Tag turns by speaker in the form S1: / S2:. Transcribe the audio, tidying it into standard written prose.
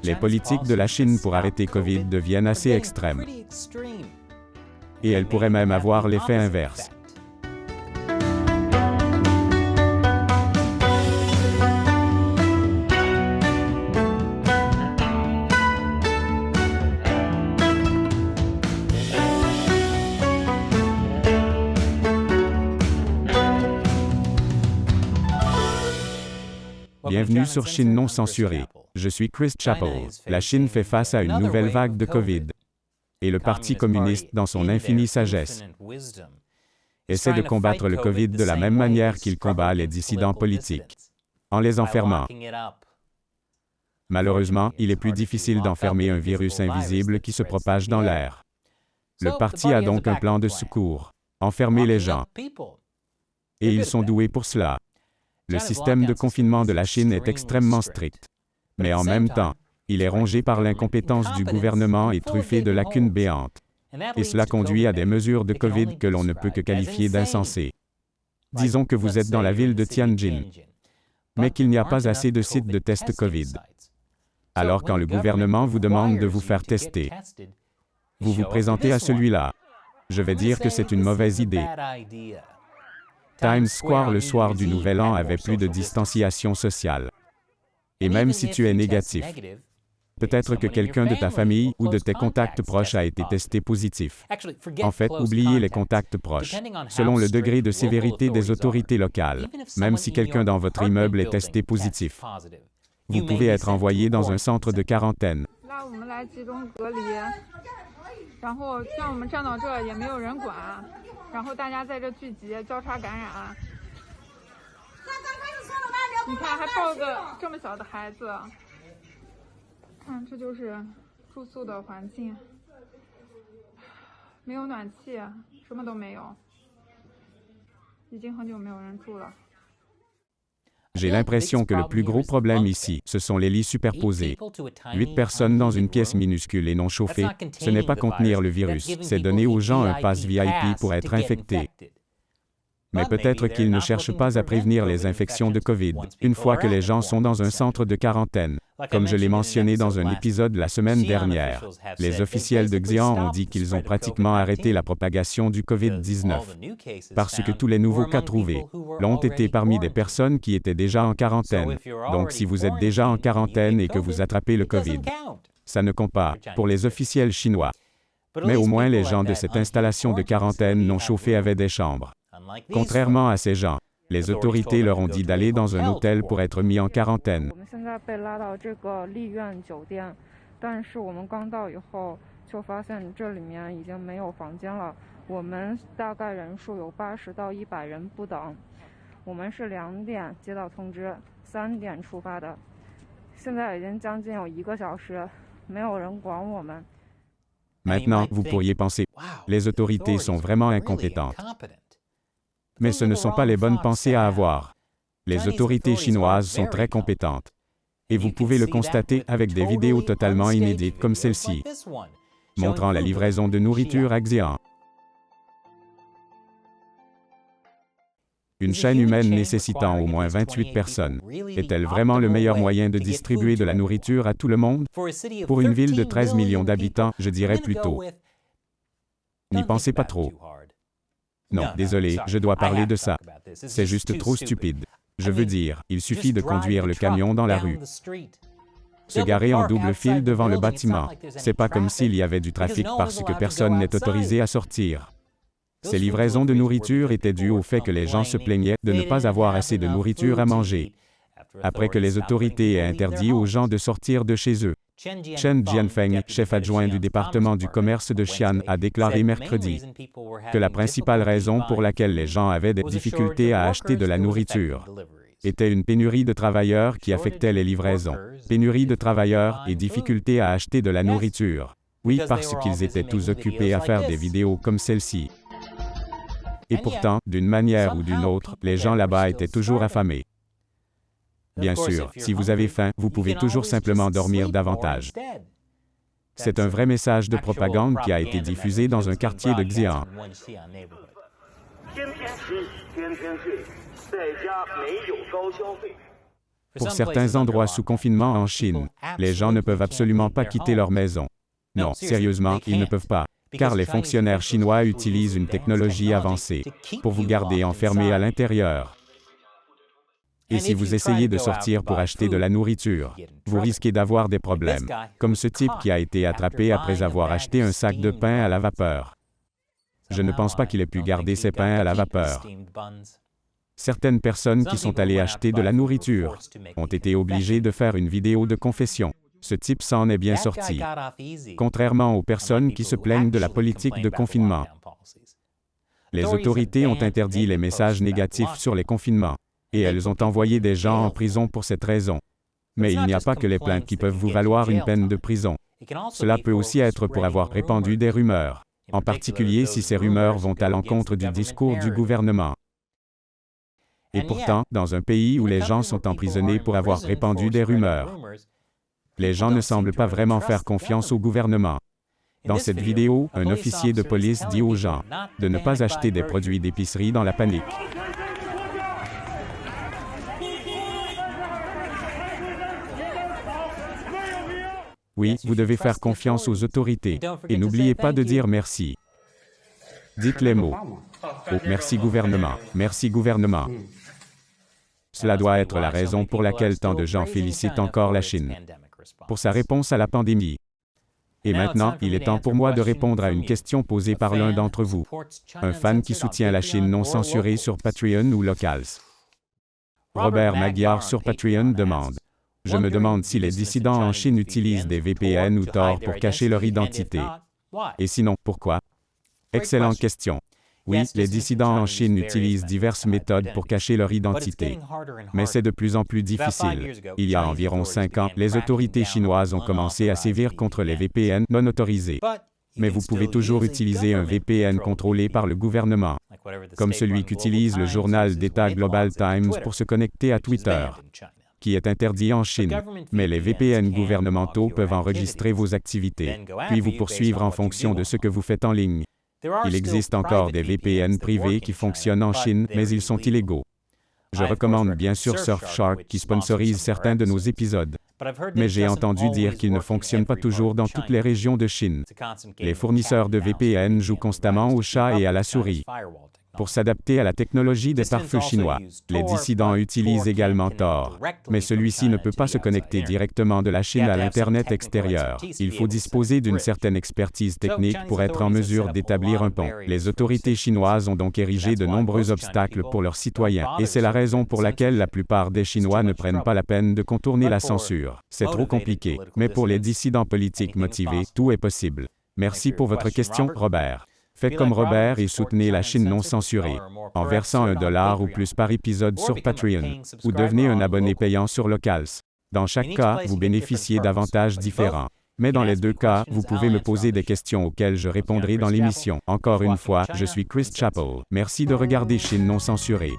S1: Les politiques de la Chine pour arrêter Covid deviennent assez extrêmes. Et elles pourraient même avoir l'effet inverse. Bienvenue sur Chine non censurée. Je suis Chris Chappell. La Chine fait face à une nouvelle vague de Covid. Et le Parti communiste, dans son infinie sagesse, essaie de combattre le Covid de la même manière qu'il combat les dissidents politiques, en les enfermant. Malheureusement, il est plus difficile d'enfermer un virus invisible qui se propage dans l'air. Le parti a donc un plan de secours: enfermer les gens. Et ils sont doués pour cela. Le système de confinement de la Chine est extrêmement strict. Mais en même temps, il est rongé par l'incompétence du gouvernement et truffé de lacunes béantes. Et cela conduit à des mesures de Covid que l'on ne peut que qualifier d'insensées. Disons que vous êtes dans la ville de Tianjin, mais qu'il n'y a pas assez de sites de test Covid. Alors quand le gouvernement vous demande de vous faire tester, vous vous présentez à celui-là. Je vais dire que c'est une mauvaise idée. Times Square le soir du Nouvel An avait plus de distanciation sociale. Et même si tu es négatif, peut-être que quelqu'un de ta famille ou de tes contacts proches a été testé positif. En fait, oubliez les contacts proches. Selon le degré de sévérité des autorités locales, même si quelqu'un dans votre immeuble est testé positif, vous pouvez être envoyé dans un centre de quarantaine. J'ai l'impression que le plus gros problème ici, ce sont les lits superposés. 8 personnes dans une pièce minuscule et non chauffée, ce n'est pas contenir le virus, c'est donner aux gens un pass VIP pour être infectés. Mais peut-être qu'ils ne cherchent pas à prévenir les infections de Covid, une fois que les gens sont dans un centre de quarantaine. Comme je l'ai mentionné dans un épisode la semaine dernière, les officiels de Xi'an ont dit qu'ils ont pratiquement arrêté la propagation du Covid-19, parce que tous les nouveaux cas trouvés l'ont été parmi des personnes qui étaient déjà en quarantaine. Donc si vous êtes déjà en quarantaine et que vous attrapez le Covid, ça ne compte pas pour les officiels chinois. Mais au moins les gens de cette installation de quarantaine non chauffée avaient des chambres. Contrairement à ces gens, les autorités leur ont dit d'aller dans un hôtel pour être mis en quarantaine. Maintenant, vous pourriez penser, les autorités sont vraiment incompétentes. Mais ce ne sont pas les bonnes pensées à avoir. Les autorités chinoises sont très compétentes. Et vous pouvez le constater avec des vidéos totalement inédites comme celle-ci, montrant la livraison de nourriture à Xi'an. Une chaîne humaine nécessitant au moins 28 personnes. Est-elle vraiment le meilleur moyen de distribuer de la nourriture à tout le monde? Pour une ville de 13 millions d'habitants, je dirais plutôt, n'y pensez pas trop. Non, désolé, je dois parler de ça. C'est juste trop stupide. Je veux dire, il suffit de conduire le camion dans la rue. Se garer en double file devant le bâtiment. C'est pas comme s'il y avait du trafic parce que personne n'est autorisé à sortir. Ces livraisons de nourriture étaient dues au fait que les gens se plaignaient de ne pas avoir assez de nourriture à manger. Après que les autorités aient interdit aux gens de sortir de chez eux. Chen Jianfeng, chef adjoint du département du commerce de Xi'an, a déclaré mercredi que la principale raison pour laquelle les gens avaient des difficultés à acheter de la nourriture était une pénurie de travailleurs qui affectait les livraisons. Pénurie de travailleurs et difficultés à acheter de la nourriture. Oui, parce qu'ils étaient tous occupés à faire des vidéos comme celle-ci. Et pourtant, d'une manière ou d'une autre, les gens là-bas étaient toujours affamés. Bien sûr, si vous avez faim, vous pouvez toujours simplement dormir davantage. C'est un vrai message de propagande qui a été diffusé dans un quartier de Xi'an. Pour certains endroits sous confinement en Chine, les gens ne peuvent absolument pas quitter leur maison. Non, sérieusement, ils ne peuvent pas, car les fonctionnaires chinois utilisent une technologie avancée pour vous garder enfermé à l'intérieur. Et si vous essayez de sortir pour acheter de la nourriture, vous risquez d'avoir des problèmes, comme ce type qui a été attrapé après avoir acheté un sac de pain à la vapeur. Je ne pense pas qu'il ait pu garder ses pains à la vapeur. Certaines personnes qui sont allées acheter de la nourriture ont été obligées de faire une vidéo de confession. Ce type s'en est bien sorti, contrairement aux personnes qui se plaignent de la politique de confinement. Les autorités ont interdit les messages négatifs sur les confinements, et elles ont envoyé des gens en prison pour cette raison. Mais il n'y a pas que les plaintes qui peuvent vous valoir une peine de prison. Cela peut aussi être pour avoir répandu des rumeurs, en particulier si ces rumeurs vont à l'encontre du discours du gouvernement. Et pourtant, dans un pays où les gens sont emprisonnés pour avoir répandu des rumeurs, les gens ne semblent pas vraiment faire confiance au gouvernement. Dans cette vidéo, un officier de police dit aux gens de ne pas acheter des produits d'épicerie dans la panique. Oui, vous devez faire confiance aux autorités. Et n'oubliez pas de dire merci. Dites les mots. Oh, merci gouvernement. Merci gouvernement. Cela doit être la raison pour laquelle tant de gens félicitent encore la Chine pour sa réponse à la pandémie. Et maintenant, il est temps pour moi de répondre à une question posée par l'un d'entre vous. Un fan qui soutient la Chine non censurée sur Patreon ou Locals. Robert Magyar sur Patreon demande: je me demande si les dissidents en Chine utilisent des VPN ou Tor pour cacher leur identité. Et sinon, pourquoi? Excellente question. Oui, les dissidents en Chine utilisent diverses méthodes pour cacher leur identité. Mais c'est de plus en plus difficile. Il y a environ 5 ans, les autorités chinoises ont commencé à sévir contre les VPN non autorisés. Mais vous pouvez toujours utiliser un VPN contrôlé par le gouvernement, comme celui qu'utilise le journal d'État Global Times pour se connecter à Twitter, qui est interdit en Chine. Mais les VPN gouvernementaux peuvent enregistrer vos activités, puis vous poursuivre en fonction de ce que vous faites en ligne. Il existe encore des VPN privés qui fonctionnent en Chine, mais ils sont illégaux. Je recommande bien sûr Surfshark qui sponsorise certains de nos épisodes. Mais j'ai entendu dire qu'ils ne fonctionnent pas toujours dans toutes les régions de Chine. Les fournisseurs de VPN jouent constamment au chat et à la souris pour s'adapter à la technologie des pare-feux chinois. Les dissidents utilisent également Tor, mais celui-ci ne peut pas se connecter directement de la Chine à l'Internet extérieur. Il faut disposer d'une certaine expertise technique pour être en mesure d'établir un pont. Les autorités chinoises ont donc érigé de nombreux obstacles pour leurs citoyens, et c'est la raison pour laquelle la plupart des Chinois ne prennent pas la peine de contourner la censure. C'est trop compliqué, mais pour les dissidents politiques motivés, tout est possible. Merci pour votre question, Robert. Faites comme Robert et soutenez la Chine non censurée, en versant $1 ou plus par épisode sur Patreon, ou devenez un abonné payant sur Locals. Dans chaque cas, vous bénéficiez d'avantages différents. Mais dans les deux cas, vous pouvez me poser des questions auxquelles je répondrai dans l'émission. Encore une fois, je suis Chris Chappell. Merci de regarder Chine non censurée.